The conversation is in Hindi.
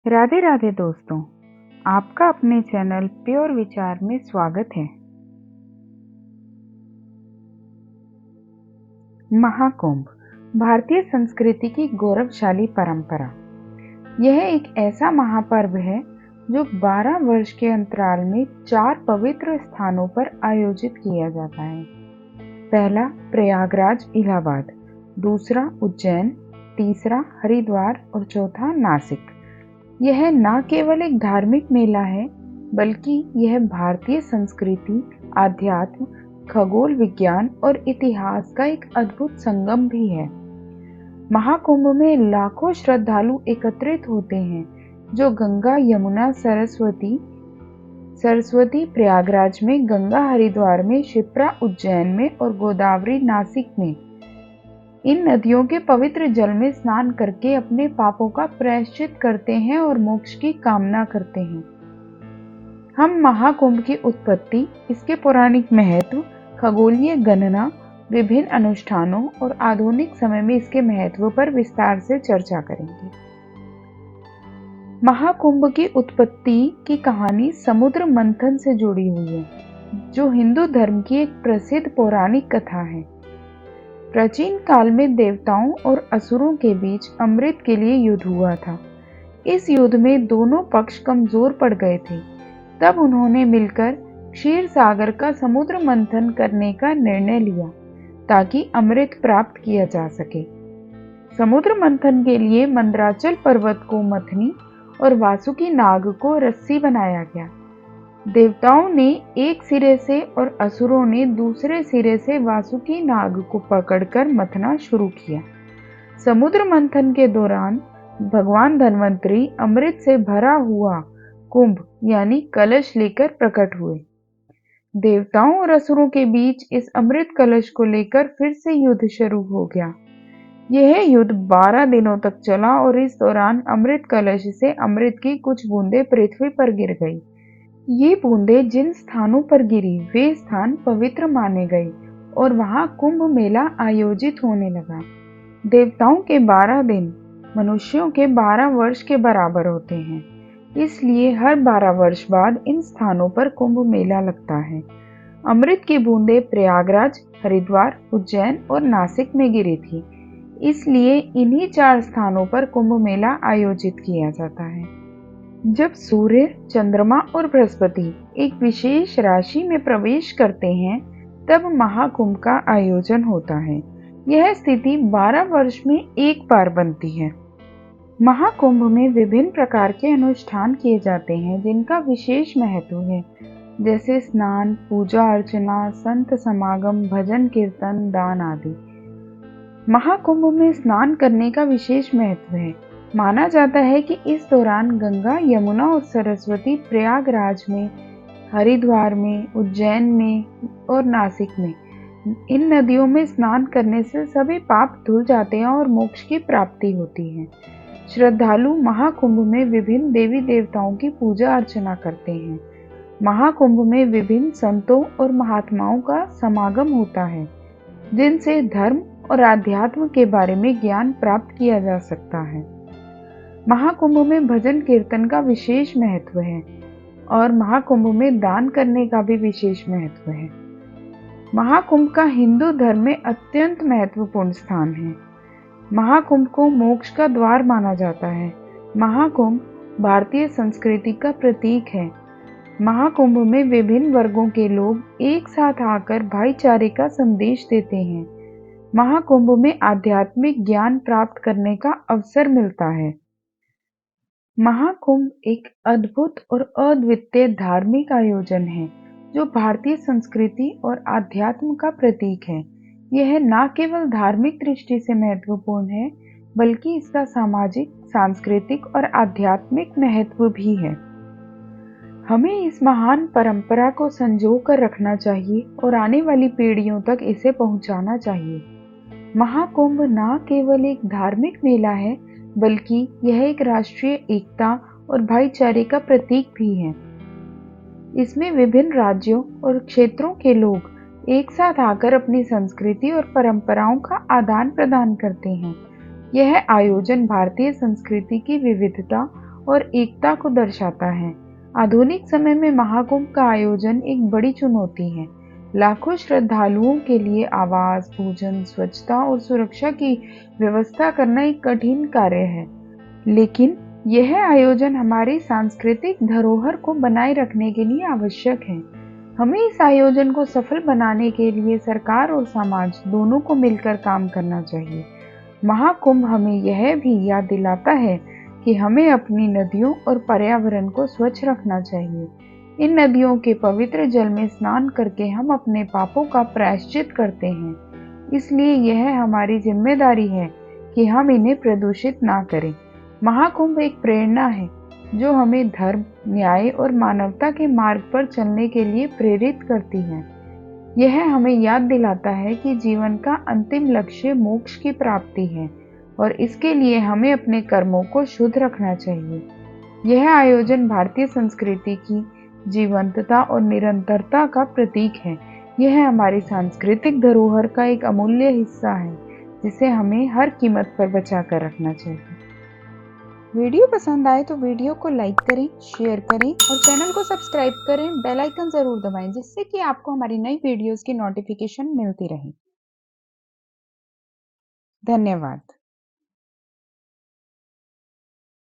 राधे राधे दोस्तों, आपका अपने चैनल प्योर विचार में स्वागत है। महाकुंभ भारतीय संस्कृति की गौरवशाली परंपरा। यह एक ऐसा महापर्व है जो 12 वर्ष के अंतराल में 4 पवित्र स्थानों पर आयोजित किया जाता है। पहला प्रयागराज इलाहाबाद, दूसरा उज्जैन, तीसरा हरिद्वार और चौथा नासिक। यह न केवल एक धार्मिक मेला है, बल्कि यह भारतीय संस्कृति, आध्यात्म, खगोल विज्ञान और इतिहास का एक अद्भुत संगम भी है। महाकुंभ में लाखों श्रद्धालु एकत्रित होते हैं, जो गंगा, यमुना, सरस्वती प्रयागराज में, गंगा हरिद्वार में, क्षिप्रा उज्जैन में और गोदावरी नासिक में इन नदियों के पवित्र जल में स्नान करके अपने पापों का प्रायश्चित करते हैं और मोक्ष की कामना करते हैं। हम महाकुंभ की उत्पत्ति, इसके पौराणिक महत्व, खगोलीय गणना, विभिन्न अनुष्ठानों और आधुनिक समय में इसके महत्व पर विस्तार से चर्चा करेंगे। महाकुंभ की उत्पत्ति की कहानी समुद्र मंथन से जुड़ी हुई है, जो हिंदू धर्म की एक प्रसिद्ध पौराणिक कथा है। प्राचीन काल में देवताओं और असुरों के बीच अमृत के लिए युद्ध हुआ था। इस युद्ध में दोनों पक्ष कमजोर पड़ गए थे। तब उन्होंने मिलकर क्षीर सागर का समुद्र मंथन करने का निर्णय लिया, ताकि अमृत प्राप्त किया जा सके। समुद्र मंथन के लिए मंदराचल पर्वत को मथनी और वासुकी नाग को रस्सी बनाया गया। देवताओं ने एक सिरे से और असुरों ने दूसरे सिरे से वासुकी नाग को पकड़कर मथना शुरू किया। समुद्र मंथन के दौरान भगवान धन्वंतरी अमृत से भरा हुआ कुंभ यानी कलश लेकर प्रकट हुए। देवताओं और असुरों के बीच इस अमृत कलश को लेकर फिर से युद्ध शुरू हो गया। यह युद्ध 12 दिनों तक चला और इस दौरान अमृत कलश से अमृत की कुछ बूंदें पृथ्वी पर गिर गई। ये बूंदें जिन स्थानों पर गिरी, वे स्थान पवित्र माने गए और वहां कुंभ मेला आयोजित होने लगा। देवताओं के 12 दिन मनुष्यों के 12 वर्ष के बराबर होते हैं, इसलिए हर 12 वर्ष बाद इन स्थानों पर कुंभ मेला लगता है। अमृत की बूंदें प्रयागराज, हरिद्वार, उज्जैन और नासिक में गिरी थी, इसलिए इन्हीं 4 स्थानों पर कुंभ मेला आयोजित किया जाता है। जब सूर्य, चंद्रमा और बृहस्पति एक विशेष राशि में प्रवेश करते हैं, तब महाकुंभ का आयोजन होता है। यह स्थिति 12 वर्ष में एक बार बनती है। महाकुंभ में विभिन्न प्रकार के अनुष्ठान किए जाते हैं, जिनका विशेष महत्व है, जैसे स्नान, पूजा अर्चना, संत समागम, भजन कीर्तन, दान आदि। महाकुंभ में स्नान करने का विशेष महत्व है। माना जाता है कि इस दौरान गंगा, यमुना और सरस्वती प्रयागराज में, हरिद्वार में, उज्जैन में और नासिक में इन नदियों में स्नान करने से सभी पाप धुल जाते हैं और मोक्ष की प्राप्ति होती है। श्रद्धालु महाकुंभ में विभिन्न देवी देवताओं की पूजा अर्चना करते हैं। महाकुंभ में विभिन्न संतों और महात्माओं का समागम होता है, जिनसे धर्म और आध्यात्म के बारे में ज्ञान प्राप्त किया जा सकता है। महाकुंभ में भजन कीर्तन का विशेष महत्व है और महाकुंभ में दान करने का भी विशेष महत्व है। महाकुंभ का हिंदू धर्म में अत्यंत महत्वपूर्ण स्थान है। महाकुंभ को मोक्ष का द्वार माना जाता है। महाकुंभ भारतीय संस्कृति का प्रतीक है। महाकुंभ में विभिन्न वर्गों के लोग एक साथ आकर भाईचारे का संदेश देते हैं। महाकुंभ में आध्यात्मिक ज्ञान प्राप्त करने का अवसर मिलता है। महाकुंभ एक अद्भुत और अद्वितीय धार्मिक आयोजन है, जो भारतीय संस्कृति और आध्यात्म का प्रतीक है। यह न केवल धार्मिक दृष्टि से महत्वपूर्ण है, बल्कि इसका सामाजिक, सांस्कृतिक और आध्यात्मिक महत्व भी है। हमें इस महान परंपरा को संजो कर रखना चाहिए और आने वाली पीढ़ियों तक इसे पहुंचाना चाहिए। महाकुंभ न केवल एक धार्मिक मेला है, बल्कि यह एक राष्ट्रीय एकता और भाईचारे का प्रतीक भी है। इसमें विभिन्न राज्यों और क्षेत्रों के लोग एक साथ आकर अपनी संस्कृति और परंपराओं का आदान प्रदान करते हैं। यह आयोजन भारतीय संस्कृति की विविधता और एकता को दर्शाता है। आधुनिक समय में महाकुंभ का आयोजन एक बड़ी चुनौती है। लाखों श्रद्धालुओं के लिए आवास, भोजन, स्वच्छता और सुरक्षा की व्यवस्था करना एक कठिन कार्य है। लेकिन यह आयोजन हमारी सांस्कृतिक धरोहर को बनाए रखने के लिए आवश्यक है। हमें इस आयोजन को सफल बनाने के लिए सरकार और समाज दोनों को मिलकर काम करना चाहिए। महाकुंभ हमें यह भी याद दिलाता है कि हमें अपनी नदियों और पर्यावरण को स्वच्छ रखना चाहिए। इन नदियों के पवित्र जल में स्नान करके हम अपने पापों का प्रायश्चित करते हैं। इसलिए यह हमारी जिम्मेदारी है कि हम इन्हें प्रदूषित ना करें। महाकुंभ एक प्रेरणा है जो हमें धर्म, न्याय और मानवता के मार्ग पर चलने के लिए प्रेरित करती है। यह हमें याद दिलाता है कि जीवन का अंतिम लक्ष्य मोक्ष की प्राप्ति है और इसके लिए हमें अपने कर्मों को शुद्ध रखना चाहिए। यह आयोजन भारतीय संस्कृति की जीवंतता और निरंतरता का प्रतीक है। यह हमारी सांस्कृतिक धरोहर का एक अमूल्य हिस्सा है जिसे हमें हर कीमत पर बचा कर रखना चाहिए। वीडियो पसंद आए तो वीडियो को लाइक करें, शेयर करें और चैनल को सब्सक्राइब करें। बेल आइकन जरूर दबाएं जिससे कि आपको हमारी नई वीडियोस की नोटिफिकेशन मिलती रहे। धन्यवाद।